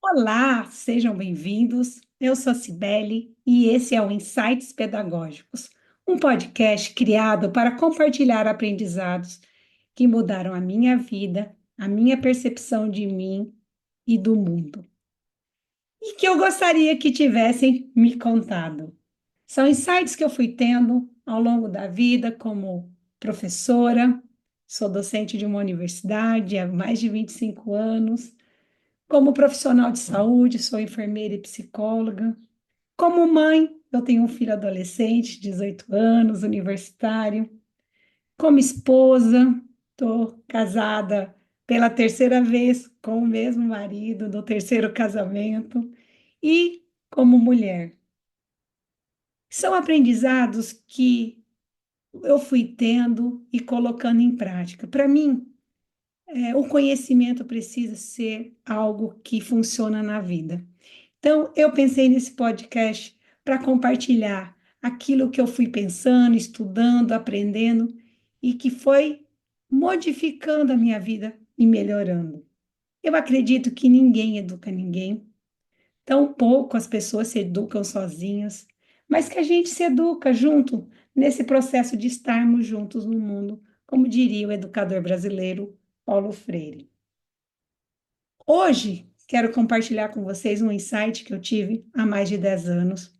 Olá, sejam bem-vindos. Eu sou a Cibele e esse é o Insights Pedagógicos, um podcast criado para compartilhar aprendizados que mudaram a minha vida, a minha percepção de mim e do mundo, e que eu gostaria que tivessem me contado. São insights que eu fui tendo ao longo da vida como professora, sou docente de uma universidade há mais de 25 anos. Como profissional de saúde, sou enfermeira e psicóloga. Como mãe, eu tenho um filho adolescente, 18 anos, universitário. Como esposa, estou casada pela terceira vez com o mesmo marido, no terceiro casamento. E como mulher. São aprendizados que eu fui tendo e colocando em prática. Para mim, o conhecimento precisa ser algo que funciona na vida. Então, eu pensei nesse podcast para compartilhar aquilo que eu fui pensando, estudando, aprendendo e que foi modificando a minha vida e melhorando. Eu acredito que ninguém educa ninguém, tampouco as pessoas se educam sozinhas, mas que a gente se educa junto nesse processo de estarmos juntos no mundo, como diria o educador brasileiro Paulo Freire. Hoje, quero compartilhar com vocês um insight que eu tive há mais de 10 anos.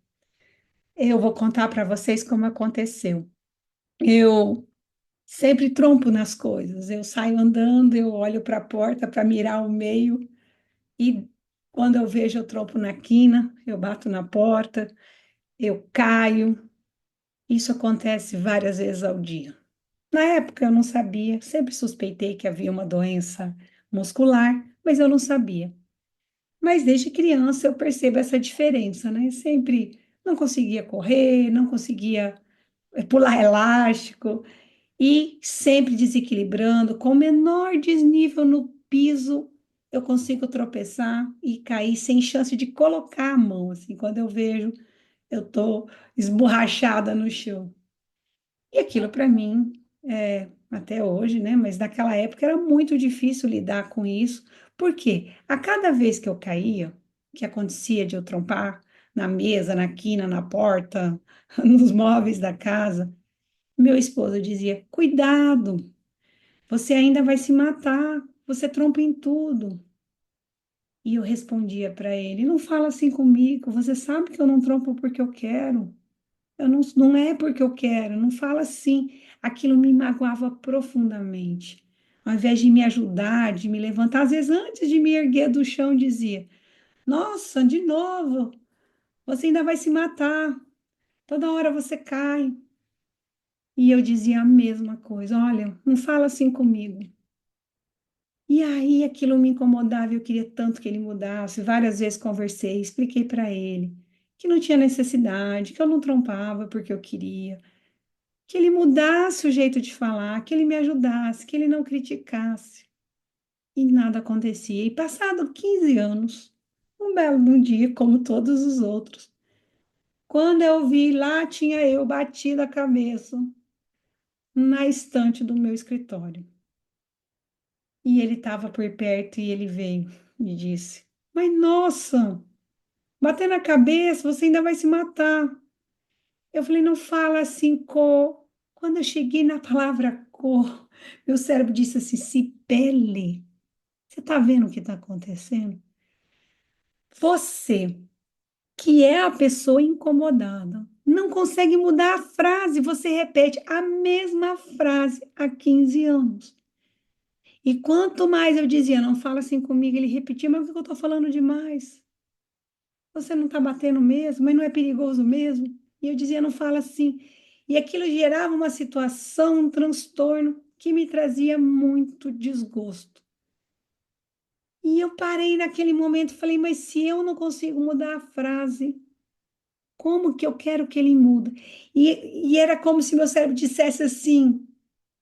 Eu vou contar para vocês como aconteceu. Eu sempre trompo nas coisas. Eu saio andando, eu olho para a porta para mirar o meio e quando eu vejo eu trompo na quina, eu bato na porta, eu caio. Isso acontece várias vezes ao dia. Na época eu não sabia, sempre suspeitei que havia uma doença muscular, mas eu não sabia. Mas desde criança eu percebo essa diferença, né? Sempre não conseguia correr, não conseguia pular elástico e sempre desequilibrando, com o menor desnível no piso, eu consigo tropeçar e cair sem chance de colocar a mão, assim, quando eu vejo, eu tô esborrachada no chão. E aquilo para mim, até hoje, né? Mas naquela época era muito difícil lidar com isso, porque a cada vez que eu caía, que acontecia de eu trompar na mesa, na quina, na porta, nos móveis da casa, meu esposo dizia: Cuidado, você ainda vai se matar, você trompa em tudo. E eu respondia para ele: Não fala assim comigo, você sabe que eu não trompo porque eu quero. Não é porque eu quero, não fala assim. Aquilo me magoava profundamente. Ao invés de me ajudar, de me levantar, às vezes antes de me erguer do chão, dizia: Nossa, de novo, você ainda vai se matar, toda hora você cai. E eu dizia a mesma coisa: Olha, não fala assim comigo. E aí aquilo me incomodava, eu queria tanto que ele mudasse. Várias vezes conversei, expliquei para ele que não tinha necessidade, que eu não trompava porque eu queria. Que ele mudasse o jeito de falar, que ele me ajudasse, que ele não criticasse. E nada acontecia. E passado 15 anos, um belo um dia, como todos os outros, quando eu vi, lá tinha eu batido a cabeça na estante do meu escritório. E ele estava por perto e ele veio e disse: Mas nossa, bater na cabeça, você ainda vai se matar. Eu falei: Não fala assim, cor. Quando eu cheguei na palavra cor, meu cérebro disse assim: Cipele, você está vendo o que está acontecendo? Você, que é a pessoa incomodada, não consegue mudar a frase, você repete a mesma frase há 15 anos. E quanto mais eu dizia, não fala assim comigo, ele repetia, mas o que eu estou falando demais? Você não está batendo mesmo, mas não é perigoso mesmo? E eu dizia, não fala assim. E aquilo gerava uma situação, um transtorno que me trazia muito desgosto. E eu parei naquele momento e falei, mas se eu não consigo mudar a frase, como que eu quero que ele mude? E era como se meu cérebro dissesse assim: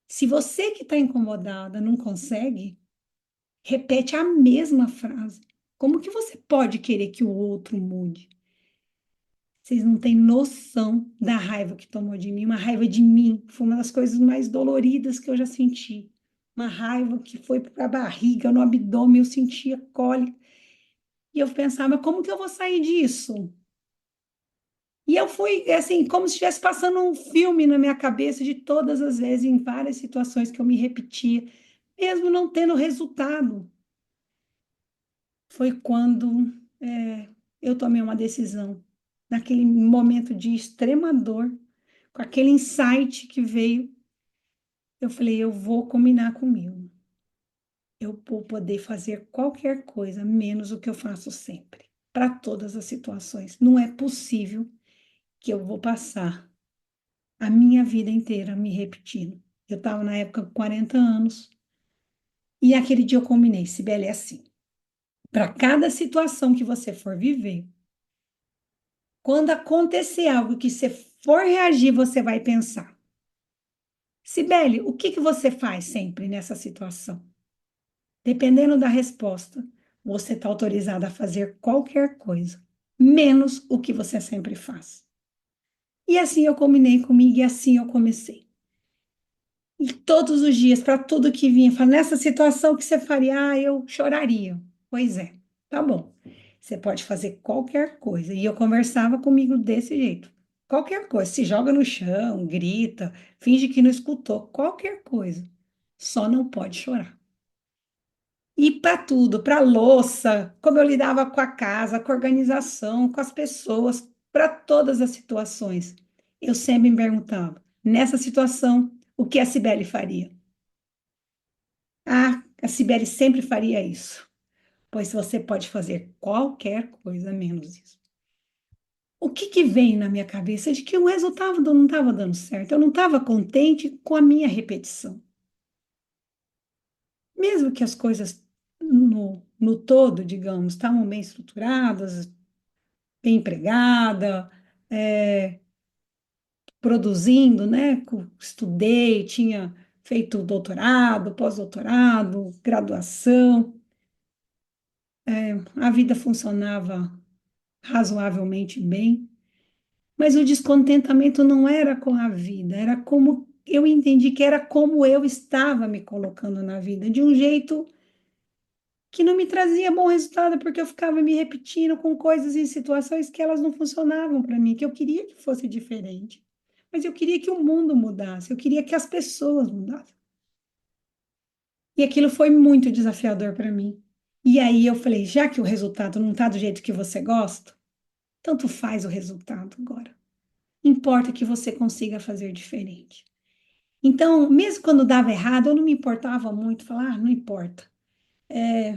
se você que está incomodada não consegue, repete a mesma frase. Como que você pode querer que o outro mude? Vocês não têm noção da raiva que tomou de mim. Uma raiva de mim foi uma das coisas mais doloridas que eu já senti. Uma raiva que foi para a barriga, no abdômen, eu sentia cólica. E eu pensava, como que eu vou sair disso? E eu fui, assim, como se estivesse passando um filme na minha cabeça de todas as vezes, em várias situações que eu me repetia, mesmo não tendo resultado. Foi quando eu tomei uma decisão, naquele momento de extrema dor, com aquele insight que veio, eu falei, eu vou combinar comigo. Eu vou poder fazer qualquer coisa, menos o que eu faço sempre, para todas as situações. Não é possível que eu vou passar a minha vida inteira me repetindo. Eu estava na época com 40 anos e aquele dia eu combinei, Sibeli, é assim, para cada situação que você for viver, quando acontecer algo que você for reagir, você vai pensar, Sibeli, o que que você faz sempre nessa situação? Dependendo da resposta, você está autorizada a fazer qualquer coisa, menos o que você sempre faz. E assim eu combinei comigo e assim eu comecei. E todos os dias, para tudo que vinha, falando, nessa situação que você faria, eu choraria. Pois é, tá bom. Você pode fazer qualquer coisa. E eu conversava comigo desse jeito. Qualquer coisa. Se joga no chão, grita, finge que não escutou, qualquer coisa. Só não pode chorar. E para tudo, para louça, como eu lidava com a casa, com a organização, com as pessoas, para todas as situações. Eu sempre me perguntava, nessa situação, o que a Cibele faria? Ah, a Cibele sempre faria isso, pois você pode fazer qualquer coisa menos isso. O que que vem na minha cabeça de que o resultado não estava dando certo, eu não estava contente com a minha repetição. Mesmo que as coisas no todo, digamos, estavam bem estruturadas, bem empregada, é, produzindo, né? Estudei, tinha feito doutorado, pós-doutorado, graduação, a vida funcionava razoavelmente bem, mas o descontentamento não era com a vida, era como eu entendi que era como eu estava me colocando na vida, de um jeito que não me trazia bom resultado, porque eu ficava me repetindo com coisas e situações que elas não funcionavam para mim, que eu queria que fosse diferente. Mas eu queria que o mundo mudasse, eu queria que as pessoas mudassem. E aquilo foi muito desafiador para mim. E aí eu falei, já que o resultado não está do jeito que você gosta, tanto faz o resultado agora. Importa que você consiga fazer diferente. Então, mesmo quando dava errado, eu não me importava muito, falar, não importa.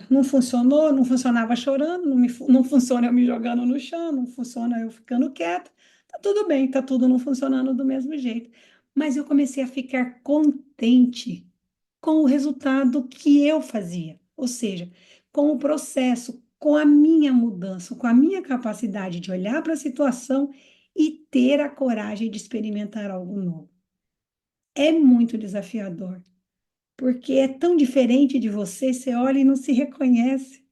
Não funcionou, não funcionava chorando, não funciona eu me jogando no chão, não funciona eu ficando quieta. Tá tudo bem, tá tudo não funcionando do mesmo jeito. Mas eu comecei a ficar contente com o resultado que eu fazia, ou seja, com o processo, com a minha mudança, com a minha capacidade de olhar para a situação e ter a coragem de experimentar algo novo. É muito desafiador, porque é tão diferente de você, você olha e não se reconhece.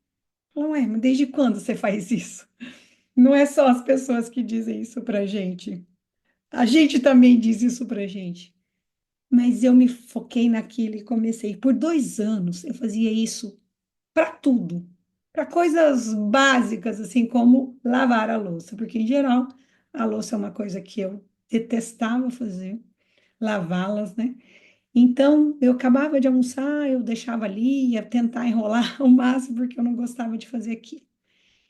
Não é, mas desde quando você faz isso? Não é só as pessoas que dizem isso pra gente. A gente também diz isso pra gente. Mas eu me foquei naquilo e comecei. Por 2 anos eu fazia isso para tudo, para coisas básicas, assim como lavar a louça, porque em geral a louça é uma coisa que eu detestava fazer, lavá-las, né? Então eu acabava de almoçar, eu deixava ali, ia tentar enrolar o máximo, porque eu não gostava de fazer aquilo.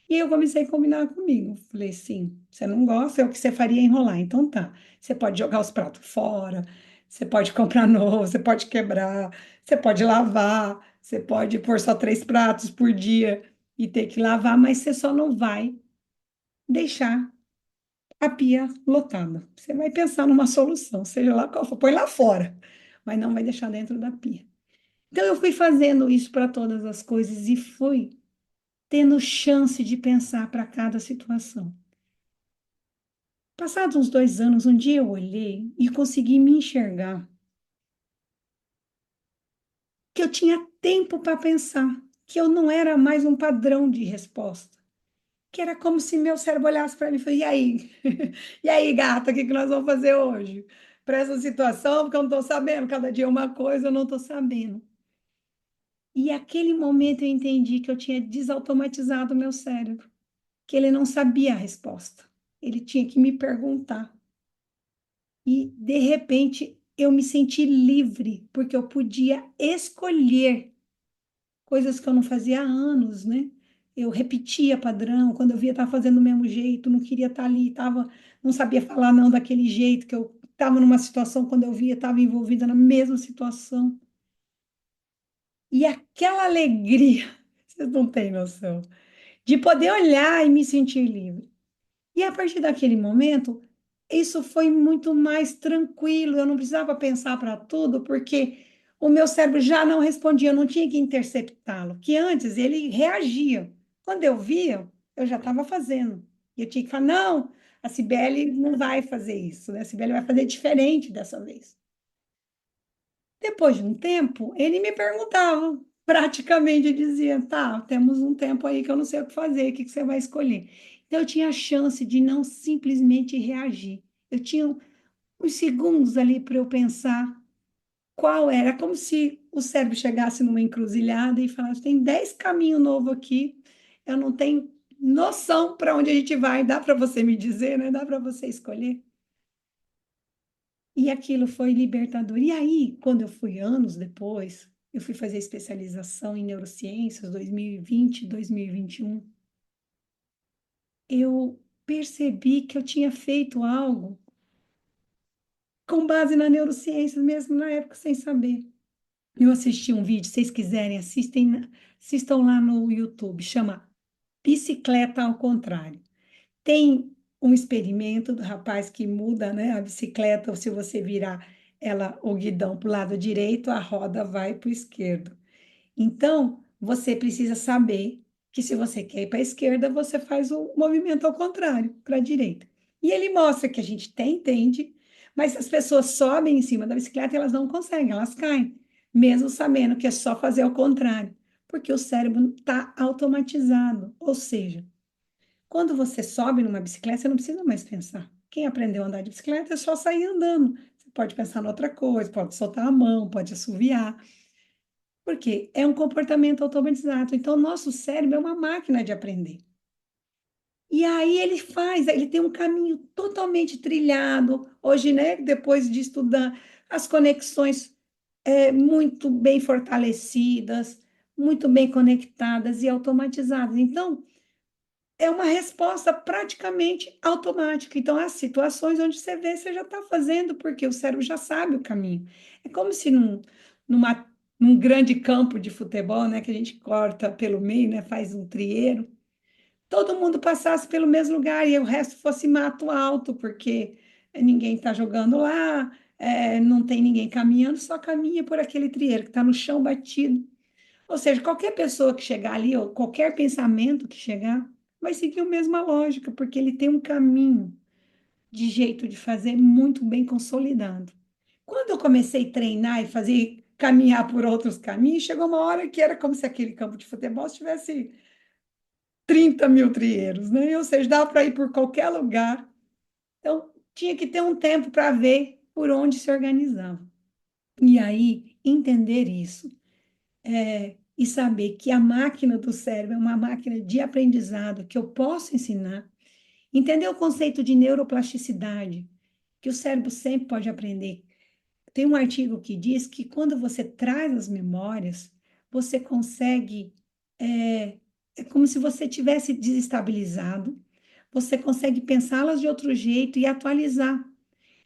E eu comecei a combinar comigo. Falei, sim, você não gosta, é o que você faria enrolar. Então tá, você pode jogar os pratos fora, você pode comprar novo, você pode quebrar, você pode lavar, você pode pôr só 3 pratos por dia e ter que lavar, mas você só não vai deixar a pia lotada. Você vai pensar numa solução, seja lá qual for, põe lá fora, mas não vai deixar dentro da pia. Então eu fui fazendo isso para todas as coisas e fui tendo chance de pensar para cada situação. Passados uns 2 anos, um dia eu olhei e consegui me enxergar que eu tinha tempo para pensar, que eu não era mais um padrão de resposta, que era como se meu cérebro olhasse para mim e falasse, e aí? E aí, gata, o que que nós vamos fazer hoje? Para essa situação, porque eu não estou sabendo, cada dia é uma coisa, eu não estou sabendo. E aquele momento eu entendi que eu tinha desautomatizado o meu cérebro, que ele não sabia a resposta. Ele tinha que me perguntar. E, de repente, eu me senti livre, porque eu podia escolher coisas que eu não fazia há anos, né? Eu repetia padrão, quando eu via estava fazendo do mesmo jeito, não queria estar ali, não sabia falar não daquele jeito, que eu estava numa situação, quando eu via, estava envolvida na mesma situação. E aquela alegria, vocês não têm noção, de poder olhar e me sentir livre. E a partir daquele momento, isso foi muito mais tranquilo. Eu não precisava pensar para tudo, porque o meu cérebro já não respondia, eu não tinha que interceptá-lo. Que antes ele reagia. Quando eu via, eu já estava fazendo. E eu tinha que falar: não, a Cibele não vai fazer isso, né? A Cibele vai fazer diferente dessa vez. Depois de um tempo, ele me perguntava, praticamente dizia: tá, temos um tempo aí que eu não sei o que fazer, o que que você vai escolher? Então, eu tinha a chance de não simplesmente reagir. Eu tinha uns segundos ali para eu pensar qual era, como se o cérebro chegasse numa encruzilhada e falasse: tem 10 caminhos novos aqui, eu não tenho noção para onde a gente vai, dá para você me dizer, né? Dá para você escolher? E aquilo foi libertador. E aí, quando eu fui anos depois, eu fui fazer especialização em neurociências, 2020, 2021, eu percebi que eu tinha feito algo com base na neurociência, mesmo na época sem saber. Eu assisti um vídeo, se vocês quiserem, assistam lá no YouTube, chama Bicicleta ao Contrário. Tem um experimento do rapaz que muda, né, a bicicleta, se você virar ela, o guidão para o lado direito, a roda vai para o esquerdo. Então, você precisa saber que se você quer ir para a esquerda, você faz o movimento ao contrário, para a direita. E ele mostra que a gente até entende, mas as pessoas sobem em cima da bicicleta e elas não conseguem, elas caem, mesmo sabendo que é só fazer ao contrário, porque o cérebro está automatizado, ou seja, quando você sobe numa bicicleta, você não precisa mais pensar. Quem aprendeu a andar de bicicleta é só sair andando. Você pode pensar em outra coisa, pode soltar a mão, pode assoviar, porque é um comportamento automatizado. Então, o nosso cérebro é uma máquina de aprender. E aí ele tem um caminho totalmente trilhado. Hoje, né, depois de estudar, as conexões muito bem fortalecidas, muito bem conectadas e automatizadas. Então, é uma resposta praticamente automática. Então, há situações onde você vê, você já está fazendo, porque o cérebro já sabe o caminho. É como se numa, num grande campo de futebol, né, que a gente corta pelo meio, né, faz um trieiro, todo mundo passasse pelo mesmo lugar e o resto fosse mato alto, porque ninguém está jogando lá, não tem ninguém caminhando, só caminha por aquele trieiro que está no chão batido. Ou seja, qualquer pessoa que chegar ali, ou qualquer pensamento que chegar, vai seguir a mesma lógica, porque ele tem um caminho de jeito de fazer muito bem consolidado. Quando eu comecei a treinar e fazer caminhar por outros caminhos, chegou uma hora que era como se aquele campo de futebol tivesse 30 mil trieiros, né? Ou seja, dava para ir por qualquer lugar. Então, tinha que ter um tempo para ver por onde se organizava. E aí, entender isso e saber que a máquina do cérebro é uma máquina de aprendizado que eu posso ensinar, entender o conceito de neuroplasticidade, que o cérebro sempre pode aprender. Tem um artigo que diz que quando você traz as memórias, você consegue, é, é como se você tivesse desestabilizado, você consegue pensá-las de outro jeito e atualizar.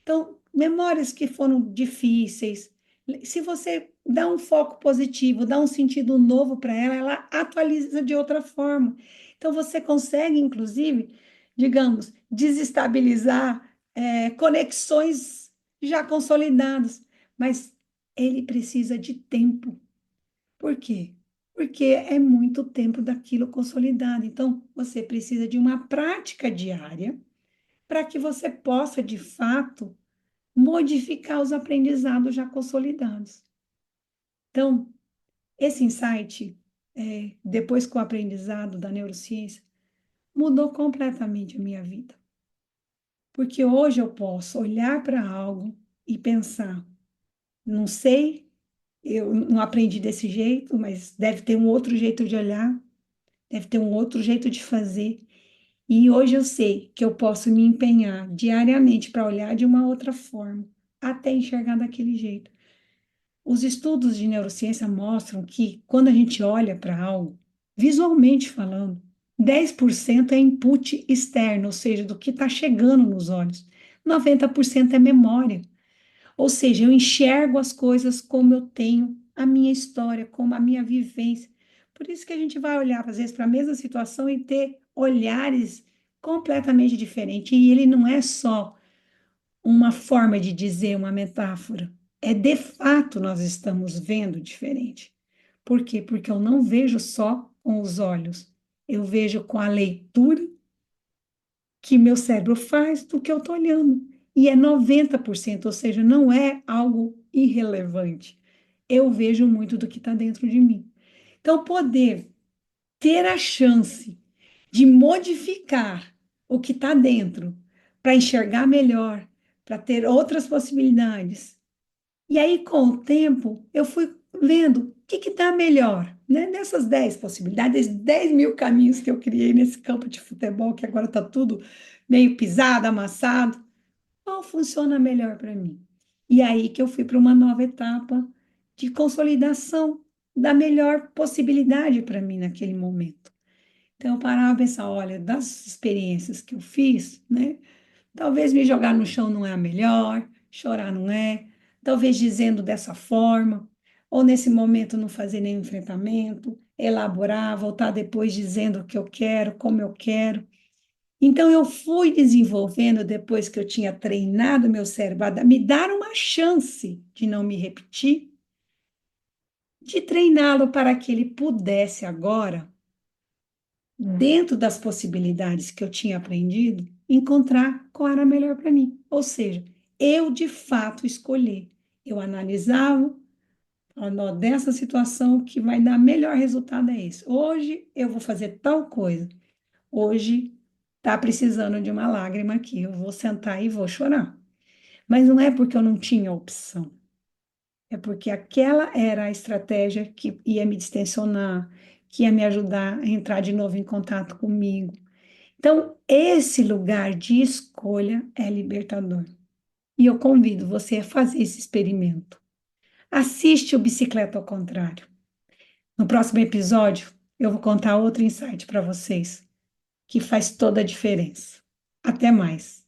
Então, memórias que foram difíceis, se você dá um foco positivo, dá um sentido novo para ela, ela atualiza de outra forma. Então, você consegue, inclusive, digamos, desestabilizar conexões já consolidadas, mas ele precisa de tempo. Por quê? Porque é muito tempo daquilo consolidado. Então, você precisa de uma prática diária para que você possa, de fato, modificar os aprendizados já consolidados. Então, esse insight, depois com o aprendizado da neurociência, mudou completamente a minha vida. Porque hoje eu posso olhar para algo e pensar, não sei, Eu não aprendi desse jeito, mas deve ter um outro jeito de olhar, deve ter um outro jeito de fazer. E hoje eu sei que eu posso me empenhar diariamente para olhar de uma outra forma, até enxergar daquele jeito. Os estudos de neurociência mostram que quando a gente olha para algo, visualmente falando, 10% é input externo, ou seja, do que está chegando nos olhos. 90% é memória. Ou seja, eu enxergo as coisas como eu tenho a minha história, como a minha vivência. Por isso que a gente vai olhar, às vezes, para a mesma situação e ter olhares completamente diferentes. E ele não é só uma forma de dizer, uma metáfora. É de fato nós estamos vendo diferente. Por quê? Porque eu não vejo só com os olhos, eu vejo com a leitura que meu cérebro faz do que eu estou olhando. E é 90%, ou seja, não é algo irrelevante. Eu vejo muito do que está dentro de mim. Então, poder ter a chance de modificar o que está dentro para enxergar melhor, para ter outras possibilidades. E aí, com o tempo, eu fui vendo o que que dá melhor, né? Nessas 10 possibilidades, 10 mil caminhos que eu criei nesse campo de futebol, que agora está tudo meio pisado, amassado, qual funciona melhor para mim? E aí que eu fui para uma nova etapa de consolidação da melhor possibilidade para mim naquele momento. Então, eu parava e pensava, olha, das experiências que eu fiz, né? Talvez me jogar no chão não é a melhor, chorar não é, talvez dizendo dessa forma, ou nesse momento não fazer nenhum enfrentamento, elaborar, voltar depois dizendo o que eu quero, como eu quero. Então, eu fui desenvolvendo, depois que eu tinha treinado meu cérebro, a me dar uma chance de não me repetir, de treiná-lo para que ele pudesse agora dentro das possibilidades que eu tinha aprendido, encontrar qual era melhor para mim. Ou seja, eu de fato escolher. Eu analisava, falando, ó, dessa situação, o que vai dar melhor resultado é esse. Hoje eu vou fazer tal coisa. Hoje está precisando de uma lágrima aqui. Eu vou sentar e vou chorar. Mas não é porque eu não tinha opção. É porque aquela era a estratégia que ia me distensionar, que ia me ajudar a entrar de novo em contato comigo. Então, esse lugar de escolha é libertador. E eu convido você a fazer esse experimento. Assiste o Bicicleta ao Contrário. No próximo episódio, eu vou contar outro insight para vocês que faz toda a diferença. Até mais.